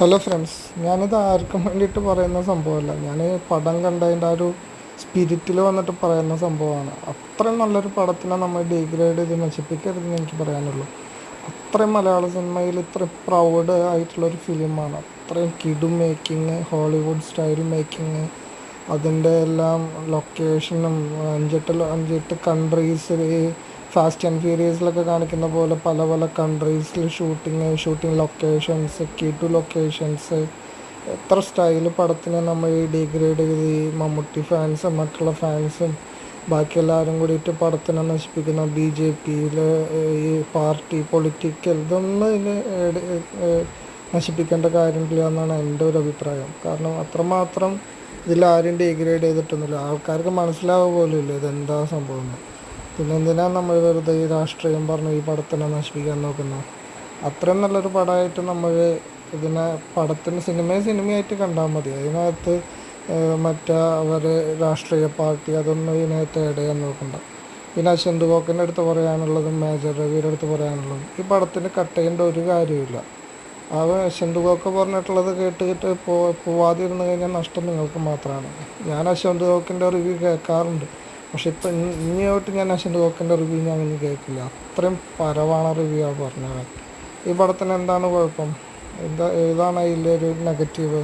Hello friends, ഞാനിത് ആർക്കും വേണ്ടിയിട്ട് പറയുന്ന സംഭവമല്ല. ഞാൻ പടം കണ്ടതിൻ്റെ ആ ഒരു സ്പിരിറ്റിൽ വന്നിട്ട് പറയുന്ന സംഭവമാണ്. അത്രയും നല്ലൊരു പടത്തിനെ നമ്മൾ ഡീഗ്രേഡ് ചെയ്ത് നശിപ്പിക്കരുതെന്ന് എനിക്ക് പറയാനുള്ളൂ. അത്രയും മലയാള സിനിമയിൽ ഇത്രയും പ്രൗഡ് ആയിട്ടുള്ളൊരു ഫിലിമാണ്. അത്രയും കിടു മേക്കിങ്, ഹോളിവുഡ് സ്റ്റൈൽ മേക്കിങ്, അതിൻ്റെ എല്ലാം ലൊക്കേഷനും അഞ്ചെട്ട് കൺട്രീസിൽ ഫാസ്റ്റ് ആൻഡ് ഫ്യൂരിയസിലൊക്കെ കാണിക്കുന്ന പോലെ പല പല കൺട്രീസിൽ ഷൂട്ടിംഗ് ലൊക്കേഷൻസ്, കിടു ലൊക്കേഷൻസ്, എത്ര സ്റ്റൈൽ പടത്തിനെ നമ്മൾ ഡീഗ്രേഡ് ചെയ്ത് ഈ മമ്മൂട്ടി ഫാൻസും മറ്റുള്ള ഫാൻസും ബാക്കി എല്ലാവരും കൂടിയിട്ട് പടത്തിനെ നശിപ്പിക്കുന്ന BJP ഈ പാർട്ടി പൊളിറ്റിക്കൽ ഇതൊന്നും ഇതിന് നശിപ്പിക്കേണ്ട കാര്യമില്ല എന്നാണ് എൻ്റെ ഒരു അഭിപ്രായം. കാരണം അത്രമാത്രം ഇതിലാരും ഡീഗ്രേഡ് ചെയ്തിട്ടൊന്നുമില്ല. ആൾക്കാർക്ക് മനസ്സിലാവുക പോലും ഇല്ല ഇതെന്താ സംഭവം. പിന്നെ എന്തിനാണ് നമ്മൾ വെറുതെ ഈ രാഷ്ട്രീയം പറഞ്ഞ് ഈ പടത്തിനെ നശിപ്പിക്കാൻ നോക്കുന്നത്? അത്രയും നല്ലൊരു പടമായിട്ട് നമ്മൾ ഇതിനെ സിനിമയായിട്ട് കണ്ടാൽ മതി. അതിനകത്ത് അവർ രാഷ്ട്രീയ പാർട്ടി അതൊന്നും ഇതിനകത്ത് ആഡ് ചെയ്യാൻ നോക്കണ്ട. പിന്നെ അശ്വന്ത് കോക്കിൻ്റെ അടുത്ത് പറയാനുള്ളതും മേജർ രവിയുടെ അടുത്ത് പറയാനുള്ളതും ഈ പടത്തിന് കട്ട് ചെയ്യേണ്ട ഒരു കാര്യമില്ല. അശ്വന്ത് കോക്ക് പറഞ്ഞിട്ടുള്ളത് കേട്ടിട്ട് പോവാതിരുന്നു കഴിഞ്ഞാൽ നഷ്ടം നിങ്ങൾക്ക് മാത്രമാണ്. ഞാൻ അശ്വന്ത് കോക്കിൻ്റെ റിവ്യൂ കേൾക്കാറുണ്ട്, പക്ഷെ ഇപ്പം ഇനിയോട്ട് ഞാൻ അശ്വന്ത് കോക്കിൻ്റെ റിവ്യൂ ഞാൻ ഇനി കേൾക്കില്ല. അത്രയും പരവാണ റിവ്യൂ ആണ് പറഞ്ഞത്. ഈ പടത്തിന് എന്താണ് കുഴപ്പം? ഏതാണ് അതിലൊരു നെഗറ്റീവ്?